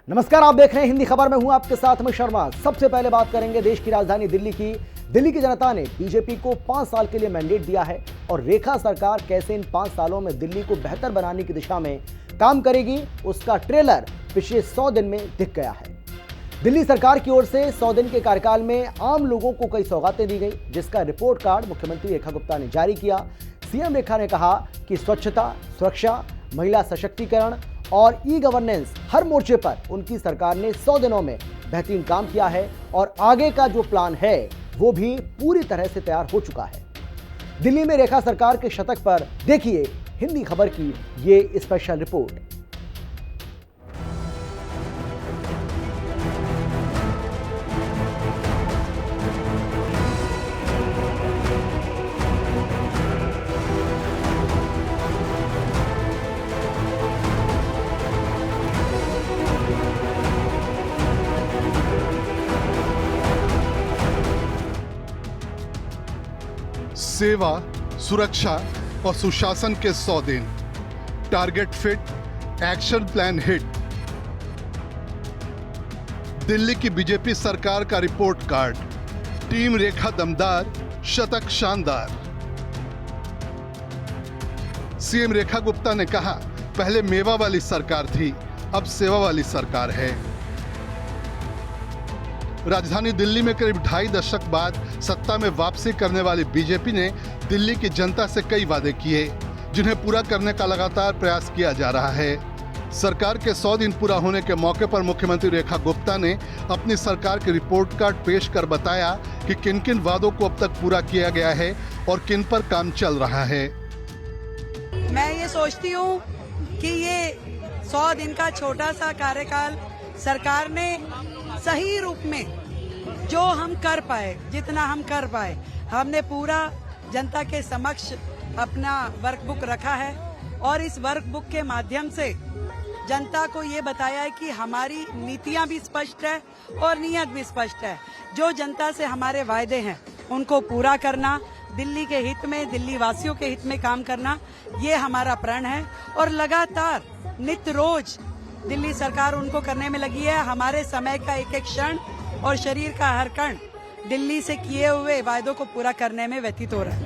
नमस्कार, आप देख रहे हैं हिंदी खबर में हूं आपके साथ मैं शर्मा। सबसे पहले बात करेंगे देश की राजधानी दिल्ली की। दिल्ली की जनता ने बीजेपी को 5 साल के लिए मैंडेट दिया है और रेखा सरकार कैसे इन 5 सालों में दिल्ली को बेहतर बनाने की दिशा में काम करेगी, उसका ट्रेलर पिछले 100 दिन में दिख गया है। दिल्ली सरकार की ओर से 100 दिन के कार्यकाल में आम लोगों को कई सौगातें दी गई, जिसका रिपोर्ट कार्ड मुख्यमंत्री रेखा गुप्ता ने जारी किया। सीएम रेखा ने कहा कि स्वच्छता, सुरक्षा, महिला सशक्तिकरण और ई गवर्नेंस हर मोर्चे पर उनकी सरकार ने 100 दिनों में बेहतरीन काम किया है और आगे का जो प्लान है वो भी पूरी तरह से तैयार हो चुका है। दिल्ली में रेखा सरकार के शतक पर देखिए हिंदी खबर की ये स्पेशल रिपोर्ट। सेवा, सुरक्षा और सुशासन के 100 दिन। Target fit, action plan hit. Delhi की बीजेपी सरकार का रिपोर्ट कार्ड। टीम रेखा दमदार, शतक शानदार। सीएम रेखा गुप्ता ने कहा, पहले मेवा वाली सरकार थी, अब सेवा वाली सरकार है। राजधानी दिल्ली में करीब 2.5 दशक बाद सत्ता में वापसी करने वाली बीजेपी ने दिल्ली की जनता से कई वादे किए, जिन्हें पूरा करने का लगातार प्रयास किया जा रहा है। सरकार के 100 दिन पूरा होने के मौके पर मुख्यमंत्री रेखा गुप्ता ने अपनी सरकार के रिपोर्ट कार्ड पेश कर बताया कि किन किन वादों को अब तक पूरा किया गया है और किन पर काम चल रहा है। मैं ये सोचती हूँ कि ये 100 दिन का छोटा सा कार्यकाल सरकार ने सही रूप में जो हम कर पाए, जितना हम कर पाए, हमने पूरा जनता के समक्ष अपना वर्कबुक रखा है और इस वर्कबुक के माध्यम से जनता को ये बताया है कि हमारी नीतियां भी स्पष्ट है और नीयत भी स्पष्ट है। जो जनता से हमारे वायदे हैं उनको पूरा करना, दिल्ली के हित में, दिल्ली वासियों के हित में काम करना, ये हमारा प्रण है और लगातार नित्य रोज दिल्ली सरकार उनको करने में लगी है। हमारे समय का एक एक क्षण और शरीर का हर कण दिल्ली से किए हुए वायदों को पूरा करने में व्यतीत हो रहा है।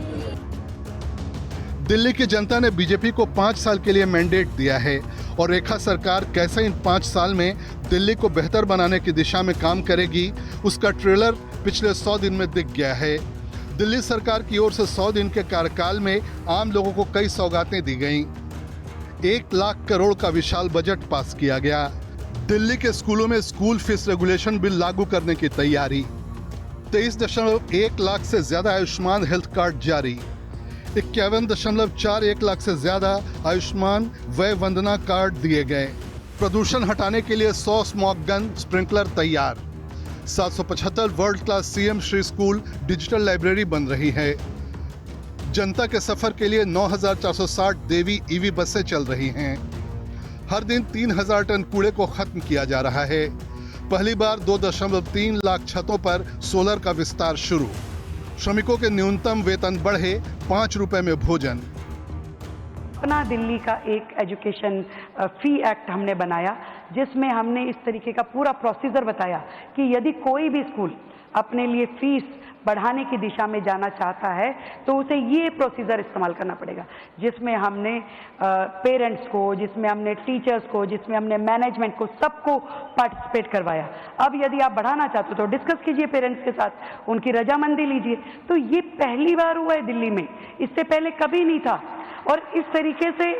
दिल्ली की जनता ने बीजेपी को 5 साल के लिए मैंडेट दिया है और रेखा सरकार कैसे इन 5 साल में दिल्ली को बेहतर बनाने की दिशा में काम करेगी, उसका ट्रेलर पिछले 100 दिन में दिख गया है। दिल्ली सरकार की ओर से 100 दिन के कार्यकाल में आम लोगों को कई सौगातें दी गईं। 1 लाख करोड़ का विशाल बजट पास किया गया। दिल्ली के स्कूलों में स्कूल फीस रेगुलेशन बिल लागू करने की तैयारी। 23.1 लाख से ज्यादा आयुष्मान हेल्थ कार्ड जारी। 51.41 लाख से ज्यादा आयुष्मान वय वंदना कार्ड दिए गए। प्रदूषण हटाने के लिए 100 स्मॉग गन स्प्रिंकलर तैयार। 775 world class CM Shri school digital library बन रही है। जनता के सफर के लिए 9,460 देवी ईवी बसें चल रही हैं। हर दिन 3,000 टन कूड़े को खत्म किया जा रहा है। पहली बार 2.3 लाख छतों पर सोलर का विस्तार शुरू। श्रमिकों के न्यूनतम वेतन बढ़े, 5 रुपए में भोजन। अपना दिल्ली का एक एजुकेशन फी एक्ट हमने बनाया, जिसमें हमने इस तरीके का पूरा प्रोसीजर बताया कि यदि कोई भी स्कूल अपने लिए फीस बढ़ाने की दिशा में जाना चाहता है तो उसे ये प्रोसीजर इस्तेमाल करना पड़ेगा, जिसमें हमने पेरेंट्स को, जिसमें हमने टीचर्स को, जिसमें हमने मैनेजमेंट को, सबको पार्टिसिपेट करवाया। अब यदि आप बढ़ाना चाहते हो तो डिस्कस कीजिए पेरेंट्स के साथ, उनकी रजामंदी लीजिए। तो ये पहली बार हुआ है दिल्ली में, इससे पहले कभी नहीं था। और इस तरीके से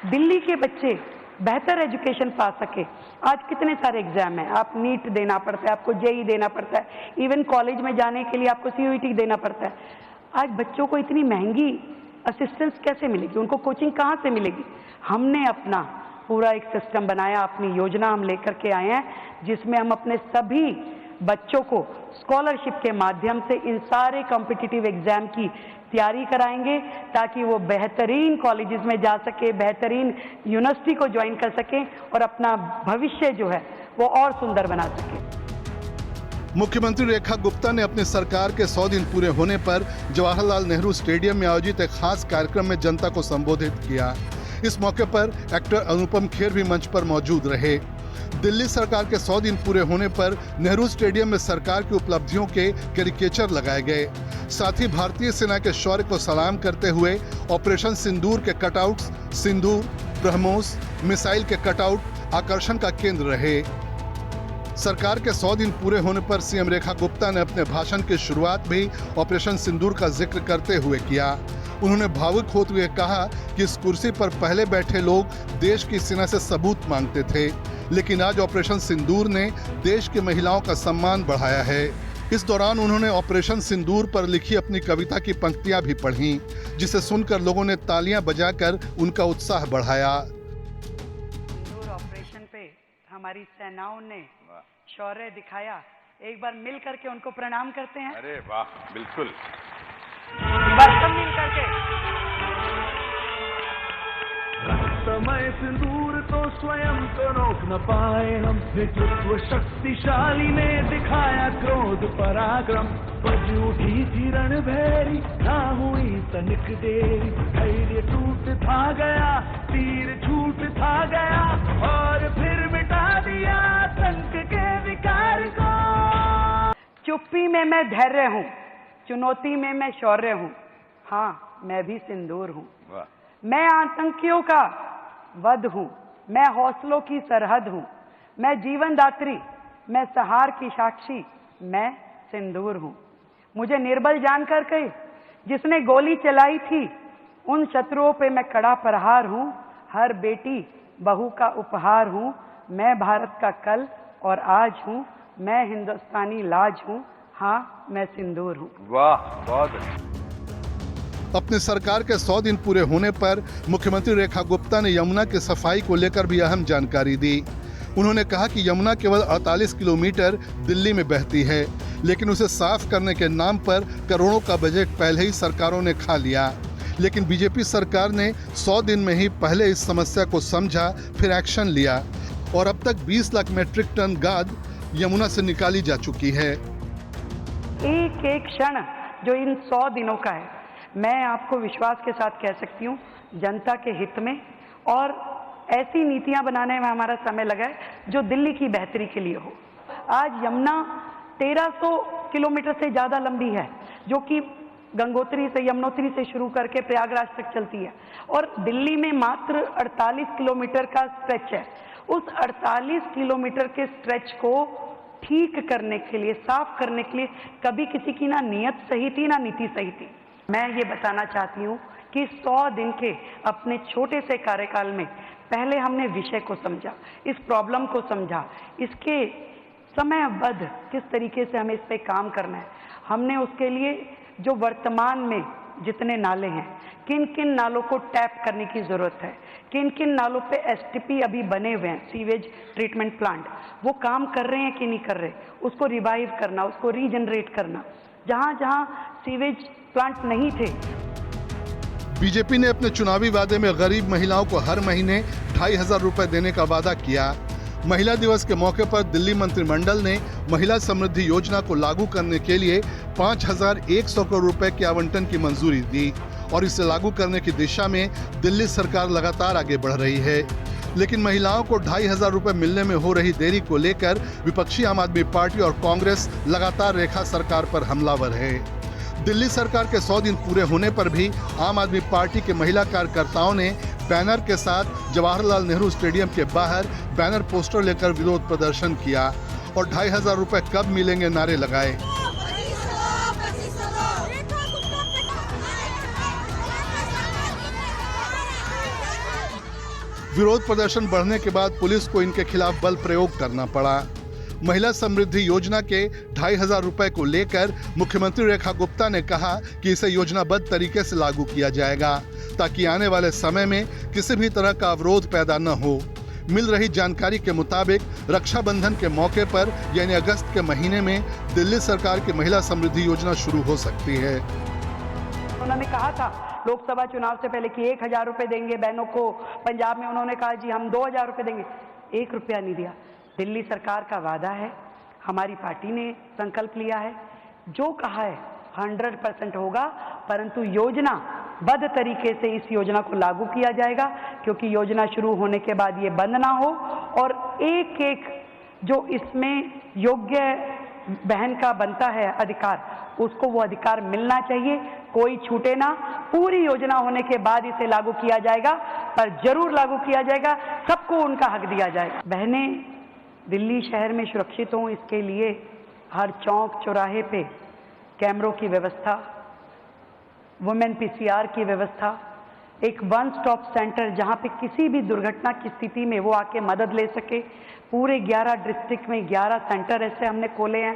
दिल्ली के बच्चे बेहतर एजुकेशन पा सके। आज कितने सारे एग्जाम हैं, आप नीट देना पड़ता है, आपको जेई देना पड़ता है, इवन कॉलेज में जाने के लिए आपको सीयूईटी देना पड़ता है। आज बच्चों को इतनी महंगी असिस्टेंस कैसे मिलेगी, उनको कोचिंग कहाँ से मिलेगी? हमने अपना पूरा एक सिस्टम बनाया, अपनी योजना हम लेकर के आए हैं, जिसमें हम अपने सभी बच्चों को स्कॉलरशिप के माध्यम से इन सारे कॉम्पिटिटिव एग्जाम की तैयारी कराएंगे, ताकि वो बेहतरीन कॉलेजेस में जा सके, बेहतरीन यूनिवर्सिटी को ज्वाइन कर सके और अपना भविष्य जो है वो और सुंदर बना सके। मुख्यमंत्री रेखा गुप्ता ने अपनी सरकार के 100 दिन पूरे होने पर जवाहरलाल नेहरू स्टेडियम में आयोजित एक खास कार्यक्रम में जनता को संबोधित किया। इस मौके पर एक्टर अनुपम खेर भी मंच पर मौजूद रहे। दिल्ली सरकार के 100 दिन पूरे होने पर नेहरू स्टेडियम में सरकार की उपलब्धियों के कैरिकेचर लगाए गए। साथ ही भारतीय सेना के शौर्य को सलाम करते हुए ऑपरेशन सिंदूर के कटआउट्स, सिंदूर, ब्रह्मोस मिसाइल के कटआउट आकर्षण का केंद्र रहे। सरकार के 100 दिन पूरे होने पर सीएम रेखा गुप्ता ने अपने भाषण की शुरुआत भी ऑपरेशन सिंदूर का जिक्र करते हुए किया। उन्होंने भावुक होते हुए कहा कि इस कुर्सी पर पहले बैठे लोग देश की सेना से सबूत मांगते थे, लेकिन आज ऑपरेशन सिंदूर ने देश की महिलाओं का सम्मान बढ़ाया है। इस दौरान उन्होंने ऑपरेशन सिंदूर पर लिखी अपनी कविता की पंक्तियां भी पढ़ीं, जिसे सुनकर लोगों ने तालियां बजाकर उनका उत्साह बढ़ाया। सिंदूर ऑपरेशन पे हमारी सेनाओं ने शौर्य दिखाया। एक बार मिल करके उनको प्रणाम करते हैं। अरे वाह, बिल्कुल। बस सब मिल करके। समय सिंदूर तो स्वयं तो रोक न पाए हम, नेतृत्व शक्तिशाली ने दिखाया क्रोध पराक्रम। बज उठी थी रणभेरी, ना हुई तनिक देरी, धैर्य टूट था गया, तीर छूट था गया, और फिर मिटा दिया आतंक के विकार को। चुप्पी में मैं धैर्य हूँ, चुनौती में मैं शौर्य हूँ। हाँ, मैं भी सिंदूर हूँ। मैं आतंकियों का वध हूँ, मैं हौसलों की सरहद हूँ, मैं जीवन दात्री, मैं सहार की साक्षी, मैं सिंदूर हूँ। मुझे निर्बल जानकर कहे जिसने गोली चलाई थी, उन शत्रुओं पे मैं कड़ा प्रहार हूँ। हर बेटी बहू का उपहार हूँ। मैं भारत का कल और आज हूँ, मैं हिंदुस्तानी लाज हूँ। हाँ, मैं सिंदूर हूँ। वाह, बहुत अच्छा। अपने सरकार के 100 दिन पूरे होने पर मुख्यमंत्री रेखा गुप्ता ने यमुना की सफाई को लेकर भी अहम जानकारी दी। उन्होंने कहा कि यमुना केवल 48 किलोमीटर दिल्ली में बहती है, लेकिन उसे साफ करने के नाम पर करोड़ों का बजट पहले ही सरकारों ने खा लिया। लेकिन बीजेपी सरकार ने 100 दिन में ही पहले इस समस्या को समझा, फिर एक्शन लिया, और अब तक 20 लाख मीट्रिक टन गाद यमुना से निकाली जा चुकी है। एक एक क्षण जो इन 100 दिनों का है, मैं आपको विश्वास के साथ कह सकती हूँ, जनता के हित में और ऐसी नीतियां बनाने में हमारा समय लगा है जो दिल्ली की बेहतरी के लिए हो। आज यमुना 1300 किलोमीटर से ज़्यादा लंबी है, जो कि गंगोत्री से, यमुनोत्री से शुरू करके प्रयागराज तक चलती है, और दिल्ली में मात्र 48 किलोमीटर का स्ट्रेच है। उस 48 किलोमीटर के स्ट्रेच को ठीक करने के लिए, साफ करने के लिए कभी किसी की ना नीयत सही थी ना नीति सही थी। मैं ये बताना चाहती हूँ कि 100 दिन के अपने छोटे से कार्यकाल में पहले हमने विषय को समझा, इस प्रॉब्लम को समझा, इसके समयबद्ध किस तरीके से हमें इस पे काम करना है। हमने उसके लिए जो वर्तमान में जितने नाले हैं, किन किन नालों को टैप करने की ज़रूरत है, किन किन नालों पे एसटीपी अभी बने हुए हैं, सीवेज ट्रीटमेंट प्लांट, वो काम कर रहे हैं कि नहीं कर रहे, उसको रिवाइव करना, उसको रीजनरेट करना। जहाँ जहाँ सीवेज प्लांट नहीं थे। बीजेपी ने अपने चुनावी वादे में गरीब महिलाओं को हर महीने 2500 रुपए देने का वादा किया। महिला दिवस के मौके पर दिल्ली मंत्रिमंडल ने महिला समृद्धि योजना को लागू करने के लिए 5100 करोड़ रुपए के आवंटन की मंजूरी दी, और इसे लागू करने की दिशा में दिल्ली सरकार लगातार आगे बढ़ रही है। लेकिन महिलाओं को 2500 रुपए मिलने में हो रही देरी को लेकर विपक्षी आम आदमी पार्टी और कांग्रेस लगातार रेखा सरकार पर हमलावर है। दिल्ली सरकार के 100 दिन पूरे होने पर भी आम आदमी पार्टी के महिला कार्यकर्ताओं ने बैनर के साथ जवाहरलाल नेहरू स्टेडियम के बाहर बैनर पोस्टर लेकर विरोध प्रदर्शन किया और 2500 रुपए कब मिलेंगे नारे लगाए। विरोध प्रदर्शन बढ़ने के बाद पुलिस को इनके खिलाफ बल प्रयोग करना पड़ा। महिला समृद्धि योजना के 2500 रुपए को लेकर मुख्यमंत्री रेखा गुप्ता ने कहा कि इसे योजनाबद्ध तरीके से लागू किया जाएगा, ताकि आने वाले समय में किसी भी तरह का अवरोध पैदा न हो। मिल रही जानकारी के मुताबिक रक्षाबंधन के मौके पर यानी अगस्त के महीने में दिल्ली सरकार की महिला समृद्धि योजना शुरू हो सकती है। उन्होंने कहा था लोकसभा चुनाव से पहले कि 1000 रुपए देंगे बहनों को। पंजाब में उन्होंने कहा जी हम 2000 रुपए देंगे, 1 रुपया नहीं दिया। दिल्ली सरकार का वादा है, हमारी पार्टी ने संकल्प लिया है, जो कहा है 100% होगा, परंतु योजना बद्ध तरीके से इस योजना को लागू किया जाएगा, क्योंकि योजना शुरू होने के बाद ये बंद ना हो और एक एक जो इसमें योग्य बहन का बनता है अधिकार, उसको वो अधिकार मिलना चाहिए, कोई छूटे ना। पूरी योजना होने के बाद इसे लागू किया जाएगा, पर जरूर लागू किया जाएगा, सबको उनका हक दिया जाएगा। बहनें दिल्ली शहर में सुरक्षित हों, इसके लिए हर चौक चौराहे पे कैमरों की व्यवस्था, वुमेन पीसीआर की व्यवस्था, एक वन स्टॉप सेंटर जहां पे किसी भी दुर्घटना की स्थिति में वो आके मदद ले सके। पूरे 11 डिस्ट्रिक्ट में 11 सेंटर ऐसे हमने खोले हैं,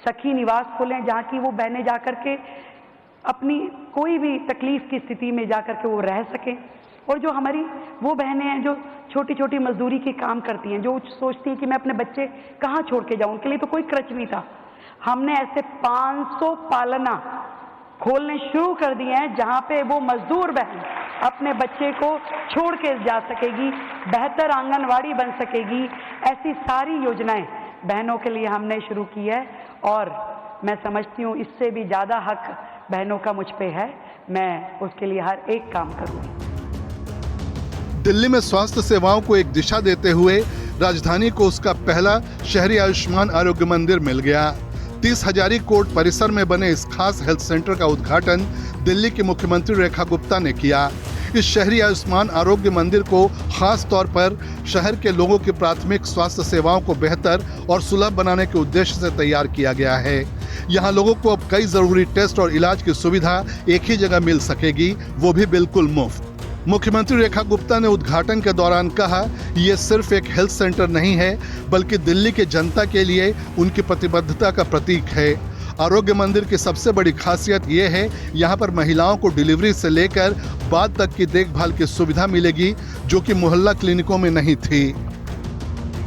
सखी निवास खोले हैं, जहाँ की वो बहनें जाकर के अपनी कोई भी तकलीफ की स्थिति में जाकर के वो रह सकें। और जो हमारी वो बहनें हैं जो छोटी छोटी मजदूरी के काम करती हैं, जो सोचती हैं कि मैं अपने बच्चे कहाँ छोड़ के जाऊँ, उनके लिए तो कोई खर्च नहीं था। हमने ऐसे 500 पालना खोलने शुरू कर दिए हैं जहाँ पे वो मजदूर बहन अपने बच्चे को छोड़ के जा सकेगी, बेहतर आंगनवाड़ी बन सकेगी। ऐसी सारी योजनाएं बहनों के लिए हमने शुरू की है और मैं समझती हूँ इससे भी ज़्यादा हक बहनों का मुझ पे है। मैं उसके लिए हर एक काम करूँगी। दिल्ली में स्वास्थ्य सेवाओं को एक दिशा देते हुए राजधानी को उसका पहला शहरी आयुष्मान आरोग्य मंदिर मिल गया। 30,000 कोट परिसर में बने इस खास हेल्थ सेंटर का उद्घाटन दिल्ली की मुख्यमंत्री रेखा गुप्ता ने किया। इस शहरी आयुष्मान आरोग्य मंदिर को खास तौर पर शहर के लोगों की प्राथमिक स्वास्थ्य सेवाओं को बेहतर और सुलभ बनाने के उद्देश्य से तैयार किया गया है। यहाँ लोगों को अब कई जरूरी टेस्ट और इलाज की सुविधा एक ही जगह मिल सकेगी, वो भी बिल्कुल मुफ्त। मुख्यमंत्री रेखा गुप्ता ने उद्घाटन के दौरान कहा, ये सिर्फ एक हेल्थ सेंटर नहीं है, बल्कि दिल्ली की जनता के लिए उनकी प्रतिबद्धता का प्रतीक है। आरोग्य मंदिर की सबसे बड़ी खासियत ये है, यहाँ पर महिलाओं को डिलीवरी से लेकर बाद तक की देखभाल की सुविधा मिलेगी, जो कि मोहल्ला क्लिनिकों में नहीं थी।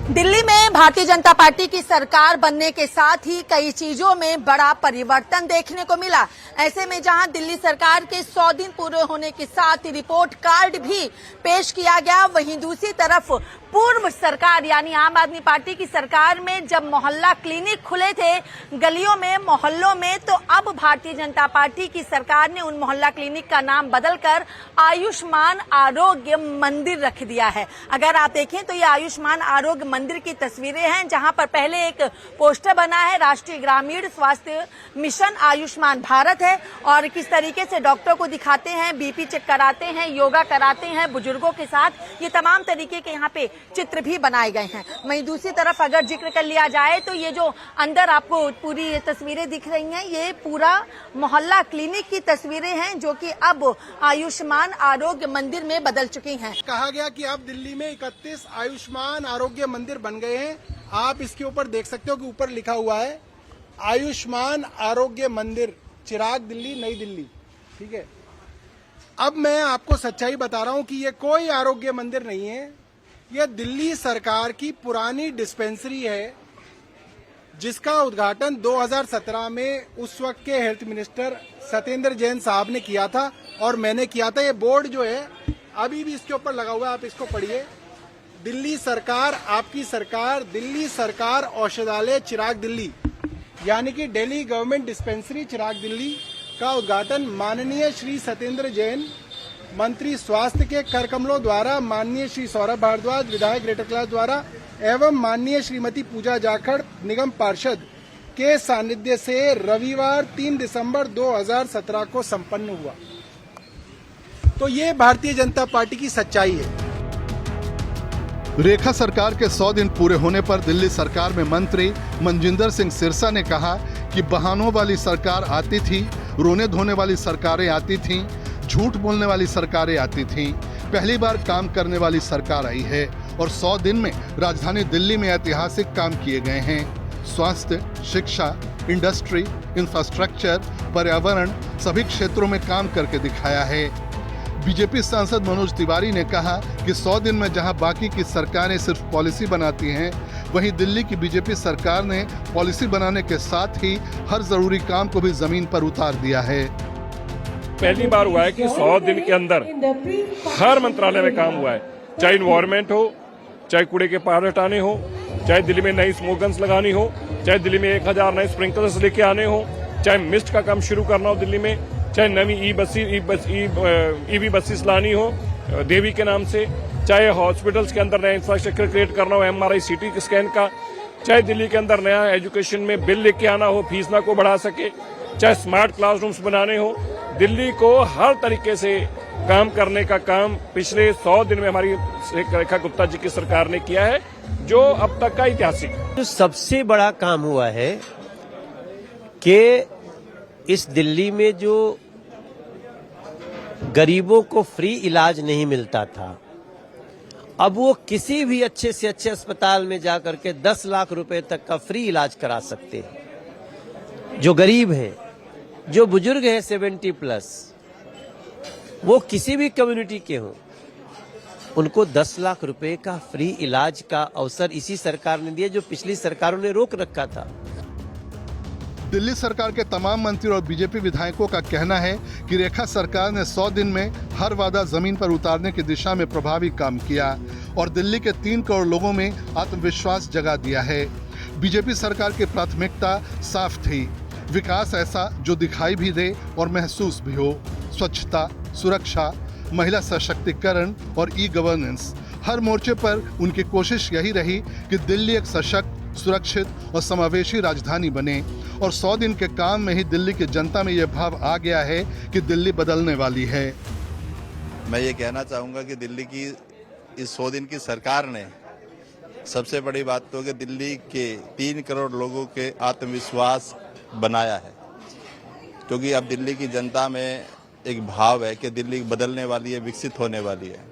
दिल्ली में भारतीय जनता पार्टी की सरकार बनने के साथ ही कई चीजों में बड़ा परिवर्तन देखने को मिला। ऐसे में जहां दिल्ली सरकार के 100 दिन पूरे होने के साथ रिपोर्ट कार्ड भी पेश किया गया, वहीं दूसरी तरफ पूर्व सरकार यानी आम आदमी पार्टी की सरकार में जब मोहल्ला क्लिनिक खुले थे गलियों में, मोहल्लों में, तो अब भारतीय जनता पार्टी की सरकार ने उन मोहल्ला क्लिनिक का नाम बदलकर आयुष्मान आरोग्य मंदिर रख दिया है। अगर आप देखें तो ये आयुष्मान आरोग्य मंदिर की तस्वीरें हैं, जहां पर पहले एक पोस्टर बना है, राष्ट्रीय ग्रामीण स्वास्थ्य मिशन आयुष्मान भारत है, और किस तरीके से डॉक्टर को दिखाते हैं, बीपी चेक कराते हैं, योगा कराते हैं बुजुर्गों के साथ, ये तमाम तरीके के यहाँ पे चित्र भी बनाए गए हैं। वहीं दूसरी तरफ अगर जिक्र कर लिया जाए तो ये जो अंदर आपको पूरी तस्वीरें दिख रही हैं, ये पूरा मोहल्ला क्लिनिक की तस्वीरें हैं, जो कि अब आयुष्मान आरोग्य मंदिर में बदल चुकी हैं। कहा गया कि अब दिल्ली में 31 आयुष्मान आरोग्य मंदिर बन गए हैं। आप इसके ऊपर देख सकते हो कि ऊपर लिखा हुआ है आयुष्मान आरोग्य मंदिर, चिराग दिल्ली, नई दिल्ली। ठीक है, अब मैं आपको सच्चाई बता रहा हूं कि ये कोई आरोग्य मंदिर नहीं है, यह दिल्ली सरकार की पुरानी डिस्पेंसरी है, जिसका उद्घाटन 2017 में उस वक्त के हेल्थ मिनिस्टर सत्येंद्र जैन साहब ने किया था और मैंने किया था। ये बोर्ड जो है अभी भी इसके ऊपर लगा हुआ है, आप इसको पढ़िए। दिल्ली सरकार, आपकी सरकार, दिल्ली सरकार औषधालय चिराग दिल्ली, यानी कि दिल्ली गवर्नमेंट डिस्पेंसरी चिराग दिल्ली का उद्घाटन माननीय श्री सत्येंद्र जैन, मंत्री स्वास्थ्य के कर कमलों द्वारा, माननीय श्री सौरभ भारद्वाज विधायक ग्रेटर कैलाश द्वारा एवं माननीय श्रीमती पूजा जाखड़ निगम पार्षद के सानिध्य से रविवार 3 दिसंबर 2017 को संपन्न हुआ। तो ये भारतीय जनता पार्टी की सच्चाई है। रेखा सरकार के 100 दिन पूरे होने पर दिल्ली सरकार में मंत्री मनजिंदर सिंह सिरसा ने कहा कि बहानों वाली सरकार आती थी, रोने धोने वाली सरकारें आती थीं, झूठ बोलने वाली सरकारें आती थीं, पहली बार काम करने वाली सरकार आई है और 100 दिन में राजधानी दिल्ली में ऐतिहासिक काम किए गए हैं। स्वास्थ्य, शिक्षा, इंडस्ट्री, इंफ्रास्ट्रक्चर, पर्यावरण, सभी क्षेत्रों में काम करके दिखाया है। बीजेपी सांसद मनोज तिवारी ने कहा कि 100 दिन में जहां बाकी की सरकारें सिर्फ पॉलिसी बनाती हैं, वहीं दिल्ली की बीजेपी सरकार ने पॉलिसी बनाने के साथ ही हर जरूरी काम को भी जमीन पर उतार दिया है। पहली बार हुआ है कि 100 दिन के अंदर हर मंत्रालय में काम हुआ है, चाहे इन्वायरमेंट हो, चाहे कूड़े के पहाड़ हटाने हो, चाहे दिल्ली में नई स्मोक गन्स लगानी हो, चाहे दिल्ली में 1000 नए स्प्रिंकलर्स लेके आने हो, चाहे मिस्ट का काम शुरू करना हो दिल्ली में, चाहे नवी ईवी बसेस लानी हो देवी के नाम से, चाहे हॉस्पिटल्स के अंदर नया इंफ्रास्ट्रक्चर क्रिएट करना हो MRI CT स्कैन का, चाहे दिल्ली के अंदर नया एजुकेशन में बिल लेके आना हो फीस ना को बढ़ा सके, चाहे स्मार्ट क्लासरूम्स बनाने हो, दिल्ली को हर तरीके से काम करने का काम पिछले 100 दिन में हमारी रेखा गुप्ता जी की सरकार ने किया है, जो अब तक का ऐतिहासिक। जो सबसे बड़ा काम हुआ है कि इस दिल्ली में जो गरीबों को फ्री इलाज नहीं मिलता था, अब वो किसी भी अच्छे से अच्छे अस्पताल में जाकर के 10 लाख रुपए तक का फ्री इलाज करा सकते हैं। जो गरीब हैं, जो बुजुर्ग हैं 70+, वो किसी भी कम्युनिटी के हों, उनको 10 लाख रुपए का फ्री इलाज का अवसर इसी सरकार ने दिया, जो पिछली सरकारों ने रोक रखा था। दिल्ली सरकार के तमाम मंत्री और बीजेपी विधायकों का कहना है कि रेखा सरकार ने 100 दिन में हर वादा जमीन पर उतारने की दिशा में प्रभावी काम किया और दिल्ली के 3 करोड़ लोगों में आत्मविश्वास जगा दिया है। बीजेपी सरकार की प्राथमिकता साफ थी, विकास ऐसा जो दिखाई भी दे और महसूस भी हो। स्वच्छता, सुरक्षा, महिला सशक्तिकरण और ई-गवर्नेंस, हर मोर्चे पर उनकी कोशिश यही रही कि दिल्ली एक सशक्त, सुरक्षित और समावेशी राजधानी बने। और 100 दिन के काम में ही दिल्ली की जनता में यह भाव आ गया है कि दिल्ली बदलने वाली है। मैं ये कहना चाहूँगा कि दिल्ली की इस 100 दिन की सरकार ने सबसे बड़ी बात तो कि दिल्ली के 3 करोड़ लोगों के आत्मविश्वास बनाया है, क्योंकि अब दिल्ली की जनता में एक भाव है कि दिल्ली बदलने वाली है, विकसित होने वाली है।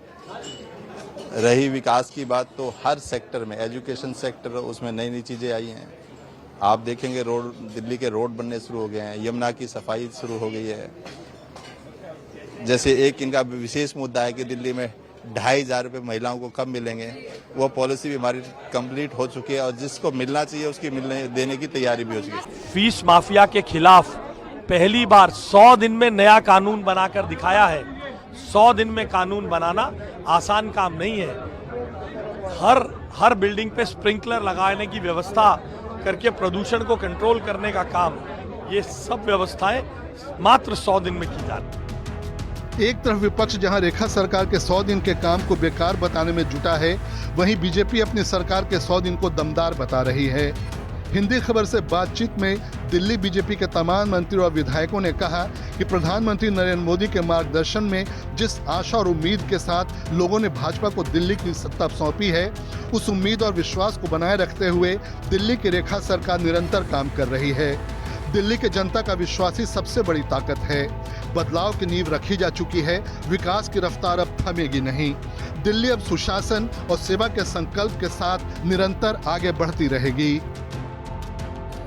रही विकास की बात, तो हर सेक्टर में, एजुकेशन सेक्टर, उसमें नई नई चीज़ें आई हैं। आप देखेंगे रोड, दिल्ली के रोड बनने शुरू हो गए हैं, यमुना की सफाई शुरू हो गई है। जैसे एक इनका विशेष मुद्दा है कि दिल्ली में 2,500 रुपये महिलाओं को कब मिलेंगे, वो पॉलिसी भी हमारी कंप्लीट हो चुकी है और जिसको मिलना चाहिए उसकी देने की तैयारी भी हो चुकी है। फीस माफिया के खिलाफ पहली बार 100 दिन में नया कानून बनाकर दिखाया है। 100 दिन में कानून बनाना आसान काम नहीं है। हर बिल्डिंग पे स्प्रिंकलर लगाने की व्यवस्था करके प्रदूषण को कंट्रोल करने का काम, ये सब व्यवस्थाएं मात्र 100 दिन में की जाती। एक तरफ विपक्ष जहां रेखा सरकार के 100 दिन के काम को बेकार बताने में जुटा है, वहीं बीजेपी अपनी सरकार के 100 दिन को दमदार बता रही है। हिंदी खबर से बातचीत में दिल्ली बीजेपी के तमाम मंत्री और विधायकों ने कहा कि प्रधानमंत्री नरेंद्र मोदी के मार्गदर्शन में जिस आशा और उम्मीद के साथ लोगों ने भाजपा को दिल्ली की सत्ता सौंपी है, उस उम्मीद और विश्वास को बनाए रखते हुए दिल्ली की रेखा सरकार निरंतर काम कर रही है। दिल्ली के जनता का विश्वास ही सबसे बड़ी ताकत है। बदलाव की नींव रखी जा चुकी है, विकास की रफ्तार अब थमेगी नहीं। दिल्ली अब सुशासन और सेवा के संकल्प के साथ निरंतर आगे बढ़ती रहेगी।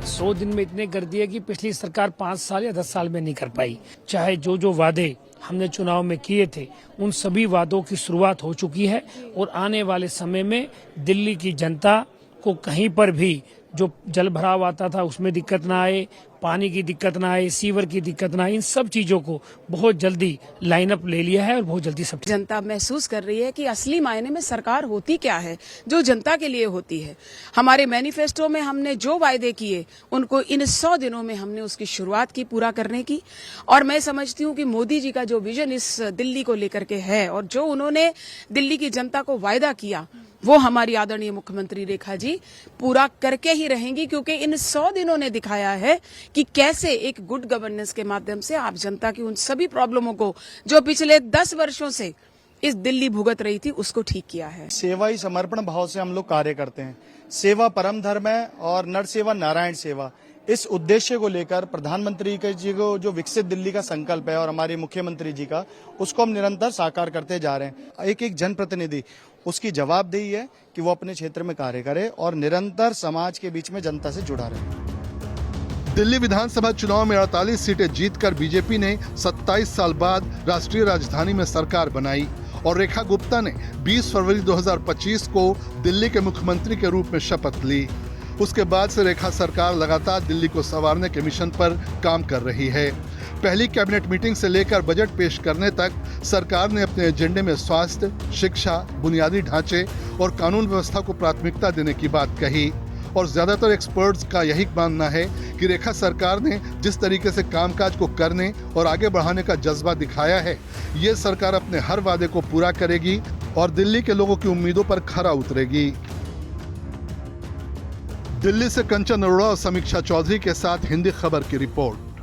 100 दिन में इतने कर दिए कि पिछली सरकार 5 साल या 10 साल में नहीं कर पाई। चाहे जो वादे हमने चुनाव में किए थे, उन सभी वादों की शुरुआत हो चुकी है और आने वाले समय में दिल्ली की जनता को कहीं पर भी जो जल भराव आता था उसमें दिक्कत ना आए, पानी की दिक्कत ना आए, सीवर की दिक्कत ना आए, इन सब चीजों को बहुत जल्दी लाइनअप ले लिया है और बहुत जल्दी सब जनता महसूस कर रही है कि असली मायने में सरकार होती क्या है, जो जनता के लिए होती है। हमारे मैनिफेस्टो में हमने जो वायदे किए, उनको इन 100 दिनों में हमने उसकी शुरुआत की पूरा करने की। और मैं समझती हूँ कि मोदी जी का जो विजन इस दिल्ली को लेकर के है और जो उन्होंने दिल्ली की जनता को वायदा किया, वो हमारी आदरणीय मुख्यमंत्री रेखा जी पूरा करके ही रहेंगी, क्योंकि इन 100 दिनों ने दिखाया है कि कैसे एक गुड गवर्नेंस के माध्यम से आप जनता की उन सभी प्रॉब्लमों को जो पिछले 10 वर्षों से इस दिल्ली भुगत रही थी, उसको ठीक किया है। सेवा ही समर्पण भाव से हम लोग कार्य करते हैं। सेवा परम धर्म है और नर सेवा नारायण सेवा। इस उद्देश्य को लेकर प्रधानमंत्री जी को जो विकसित दिल्ली का संकल्प है और हमारे मुख्यमंत्री जी का, उसको हम निरंतर साकार करते जा रहे हैं। एक जनप्रतिनिधि, उसकी जवाबदेही है कि वो अपने क्षेत्र में कार्य करे और निरंतर समाज के बीच में जनता से जुड़ा रहे। दिल्ली विधानसभा चुनाव में 48 सीटें जीतकर बीजेपी ने 27 साल बाद राष्ट्रीय राजधानी में सरकार बनाई और रेखा गुप्ता ने 20 फरवरी 2025 को दिल्ली के मुख्यमंत्री के रूप में शपथ ली। उसके बाद से रेखा सरकार लगातार दिल्ली को संवारने के मिशन पर काम कर रही है। पहली कैबिनेट मीटिंग से लेकर बजट पेश करने तक सरकार ने अपने एजेंडे में स्वास्थ्य, शिक्षा, बुनियादी ढांचे और कानून व्यवस्था को प्राथमिकता देने की बात कही और ज़्यादातर एक्सपर्ट्स का यही मानना है कि रेखा सरकार ने जिस तरीके से कामकाज को करने और आगे बढ़ाने का जज्बा दिखाया है, ये सरकार अपने हर वादे को पूरा करेगी और दिल्ली के लोगों की उम्मीदों पर खरा उतरेगी। दिल्ली से कंचन अरोड़ा और समीक्षा चौधरी के साथ हिंदी खबर की रिपोर्ट।